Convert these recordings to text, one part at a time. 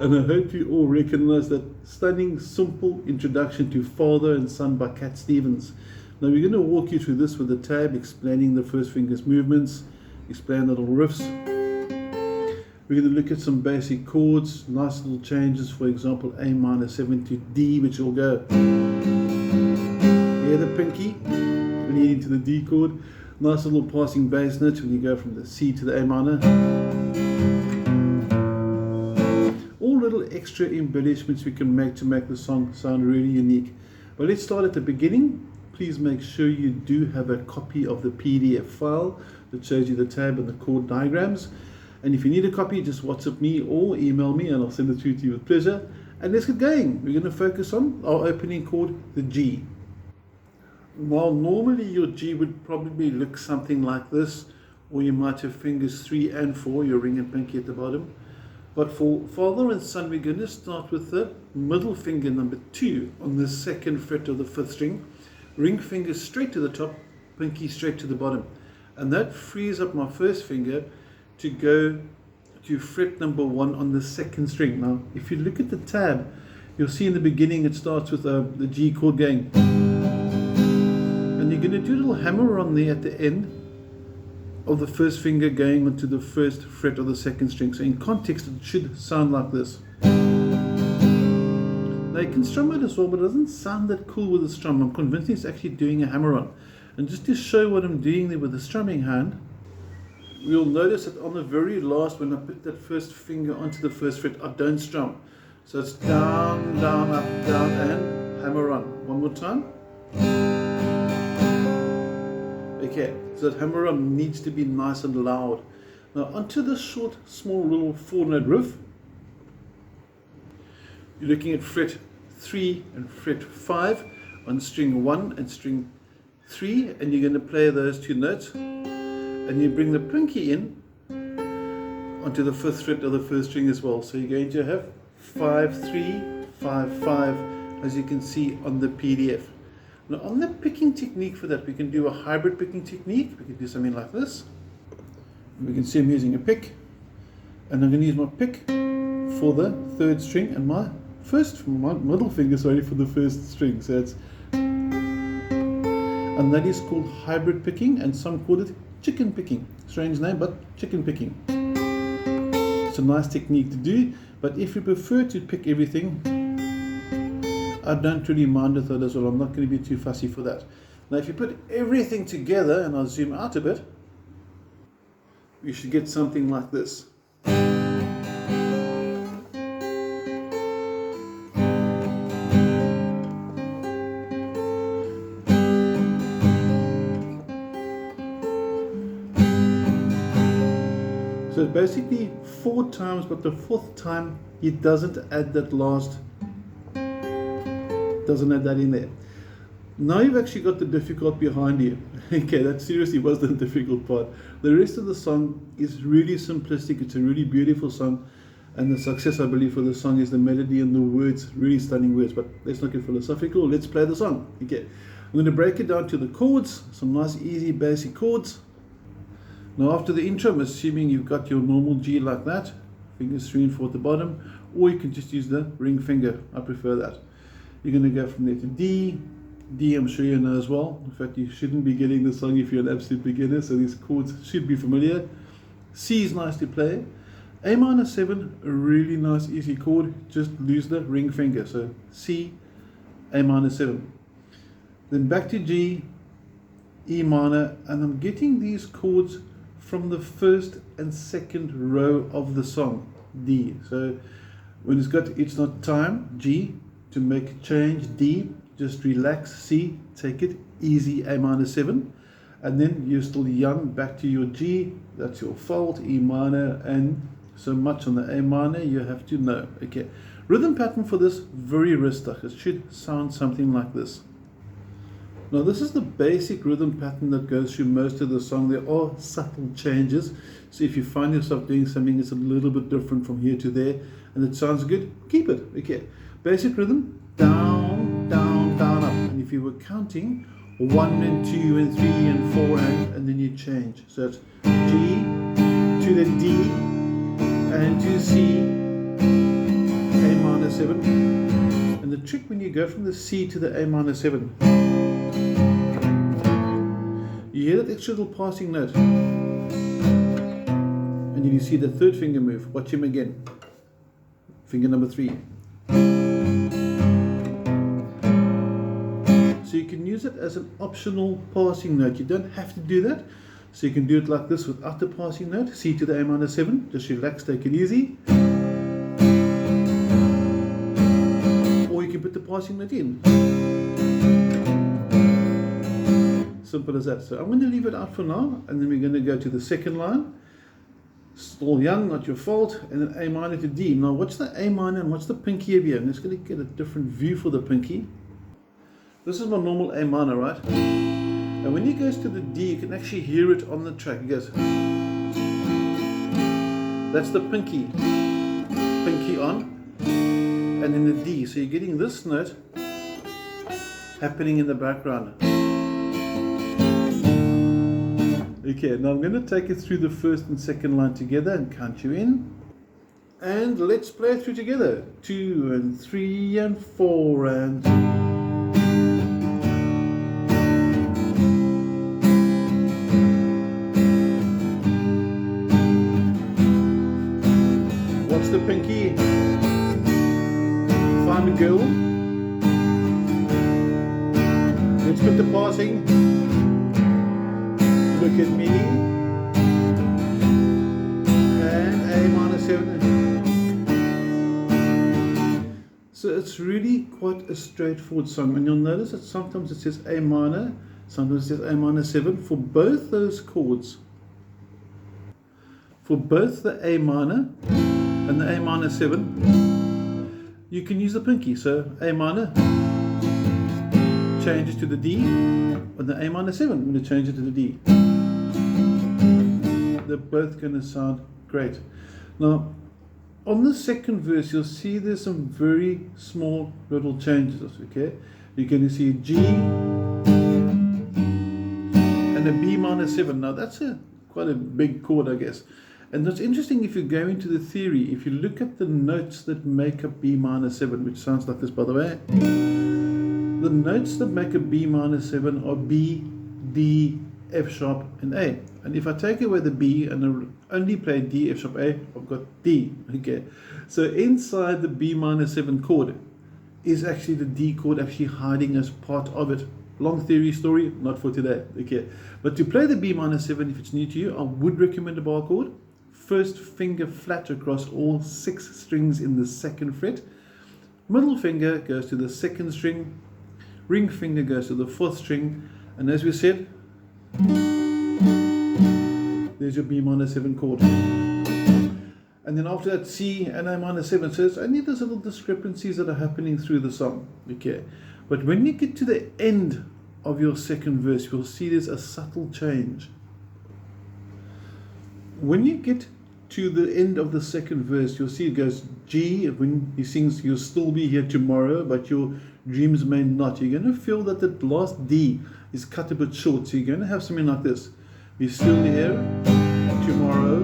And I hope you all recognize that stunning, simple introduction to Father and Son by Cat Stevens. Now we're going to walk you through this with a tab, explaining the first finger's movements, explain little riffs. We're going to look at some basic chords, nice little changes, for example, A minor 7 to D, which will go. Hear the pinky when you get into the D chord. Nice little passing bass notes when you go from the C to the A minor. All little extra embellishments we can make to make the song sound really unique. But let's start at the beginning. Please make sure you do have a copy of the PDF file that shows you the tab and the chord diagrams. And if you need a copy, just WhatsApp me or email me and I'll send it through to you with pleasure. And let's get going. We're going to focus on our opening chord, the G. Now normally your G would probably look something like this, or you might have fingers 3 and 4, your ring and pinky at the bottom. But for Father and Son, we're going to start with the middle finger, number 2, on the 2nd fret of the 5th string. Ring finger straight to the top, pinky straight to the bottom. And that frees up my first finger to go to fret number 1 on the 2nd string. Now, if you look at the tab, you'll see in the beginning it starts with the G chord going. And you're going to do a little hammer on there at the end of the first finger going onto the 1st fret of the 2nd string. So in context, it should sound like this. Now you can strum it as well, but it doesn't sound that cool with the strum. I'm convinced it's actually doing a hammer-on. And just to show what I'm doing there with the strumming hand, you'll notice that on the very last, when I put that first finger onto the 1st fret, I don't strum. So it's down, down, up, down, and hammer-on. One more time. Okay, so that hammer-on needs to be nice and loud. Now onto the short, small little 4-note riff. You're looking at fret 3 and fret 5 on string 1 and string 3, and you're going to play those 2 notes. And you bring the pinky in onto the 5th fret of the 1st string as well. So you're going to have 5, 3, 5, 5, as you can see on the PDF. Now on the picking technique for that, we can do a hybrid picking technique. We can do something like this. We can see I'm using a pick, and I'm going to use my pick for the 3rd string and my middle finger, for the 1st string. So it's, and that is called hybrid picking, and some call it chicken picking. Strange name, but chicken picking. It's a nice technique to do, but if you prefer to pick everything, I don't really mind with that as well. I'm not going to be too fussy for that. Now if you put everything together, and I'll zoom out a bit, you should get something like this. So basically 4 times, but the 4th time he doesn't add that last, doesn't add that in there. Now you've actually got the difficult behind you. Okay, that seriously was the difficult part. The rest of the song is really simplistic. It's a really beautiful song, and the success, I believe, for the song is the melody and the words, really stunning words. But let's not get philosophical. Let's play the song. Okay, I'm going to break it down to the chords, some nice easy basic chords. Now after the intro, I'm assuming you've got your normal G like that, fingers 3 and 4 at the bottom, or you can just use the ring finger. I prefer that. You're going to go from there to D. D, I'm sure you know as well. In fact, you shouldn't be getting the song if you're an absolute beginner, so these chords should be familiar. C is nice to play. A minor 7, a really nice easy chord, just lose the ring finger. So C, A minor 7. Then back to G, E minor, and I'm getting these chords from the 1st and 2nd row of the song, D. So when it's got it's not time, G, to make a change, D, just relax, C, take it easy, A minor 7, and then you're still young, back to your G, that's your fault, E minor, and so much on the A minor you have to know. Okay, rhythm pattern for this, very wristach. It should sound something like this. Now this is the basic rhythm pattern that goes through most of the song. There are subtle changes, so if you find yourself doing something that's a little bit different from here to there and it sounds good, keep it. Okay, basic rhythm, down, down, down, up. And if you were counting 1 and 2 and 3 and 4 and then you change. So it's G to the D and to C minor 7. And the trick when you go from the C to the A minor 7, you hear that extra little passing note. And then you see the third finger move. Watch him again. Finger number 3. So you can use it as an optional passing note. You don't have to do that. So you can do it like this without the passing note. C to the A minor 7. Just relax, take it easy. Or you can put the passing note in. Simple as that. So I'm going to leave it out for now. And then we're going to go to the second line. Still young, not your fault. And then A minor to D. Now watch the A minor and watch the pinky over here. I'm just going to get a different view for the pinky. This is my normal A minor, right? And when he goes to the D, you can actually hear it on the track. He goes. That's the pinky. Pinky on. And then the D. So you're getting this note happening in the background. Okay, now I'm going to take it through the first and second line together and count you in. And let's play it through together. 2 and 3 and 4 and... What's the pinky? Find a girl. Let's put the passing. Look at me. And A minor 7. So it's really quite a straightforward song. And you'll notice that sometimes it says A minor, sometimes it says A minor 7. For both those chords, for both the A minor and the A minor 7, you can use the pinky. So A minor changes to the D, and the A minor 7, I'm going to change it to the D. They're both going to sound great. Now, on the second verse, you'll see there's some very small little changes. Okay, you're going to see a G and a B minor 7. Now that's quite a big chord, I guess. And what's interesting, if you go into the theory, if you look at the notes that make up B minor 7, which sounds like this, by the way, the notes that make a B minor 7 are B, D, F sharp, and A. And if I take away the B and only play D, F sharp, A, I've got D. Okay, so inside the B minor 7 chord is actually the D chord actually hiding as part of it. Long theory story, not for today. Okay, but to play the B minor 7, if it's new to you, I would recommend a bar chord. First finger flat across all 6 strings in the second fret. Middle finger goes to the second string. Ring finger goes to the 4th string. And as we said, there's your B minor 7 chord. And then after that, C and A minor 7. So it's only those little discrepancies that are happening through the song. Okay, but when you get to the end of your second verse, you'll see there's a subtle change. When you get to the end of the second verse, you'll see it goes G. When he sings, you'll still be here tomorrow, but your dreams may not. You're going to feel that the last D is cut a bit short. So you're going to have something like this. You're still here tomorrow,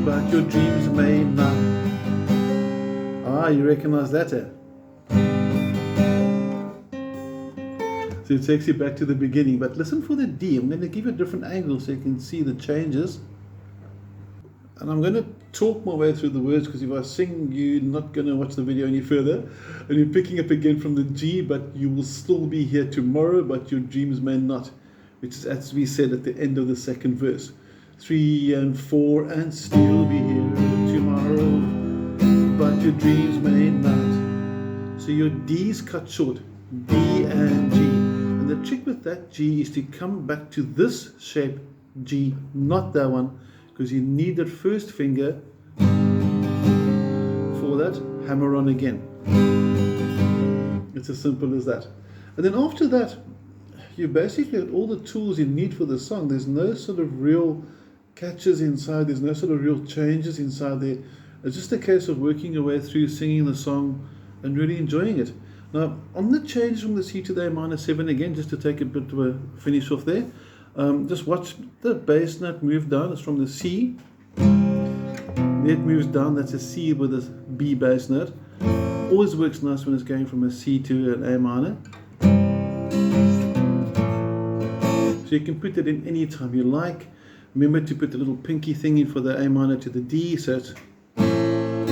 but your dreams may not. Ah, you recognize that, eh? So it takes you back to the beginning. But listen for the D. I'm going to give you a different angle so you can see the changes. And I'm going to talk my way through the words, because if I sing, you're not going to watch the video any further. And you're picking up again from the G, but you will still be here tomorrow, but your dreams may not. Which is, as we said, at the end of the second verse. 3 and 4 and still be here tomorrow, but your dreams may not. So your D's cut short. D and G. And the trick with that G is to come back to this shape, G, not that one. Because you need that first finger for that hammer on again. It's as simple as that. And then after that, you basically have all the tools you need for the song. There's no sort of real catches inside. There's no sort of real changes inside there. It's just a case of working your way through, singing the song, and really enjoying it. Now, on the change from the C to the A minor 7 again, just to take a bit of a finish off there. Just watch the bass note move down. It's from the C. Then it moves down. That's a C with a B bass note. Always works nice when it's going from a C to an A minor. So you can put it in any time you like. Remember to put the little pinky thing in for the A minor to the D, so it's, and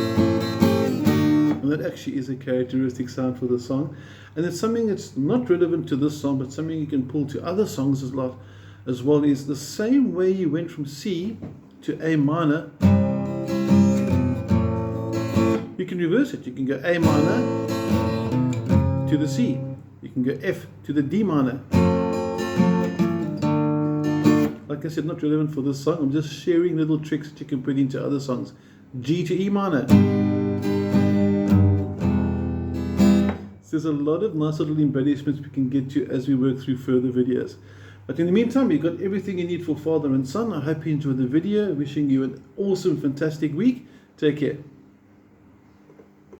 that actually is a characteristic sound for the song. And it's something that's not relevant to this song, but something you can pull to other songs as well, is the same way you went from C to A minor. You can reverse it. You can go A minor to the C. You can go F to the D minor. Like I said, not relevant for this song. I'm just sharing little tricks that you can put into other songs. G to E minor. So there's a lot of nice little embellishments we can get to as we work through further videos. But in the meantime, you've got everything you need for father and son. I hope you enjoyed the video. Wishing you an awesome, fantastic week. Take care.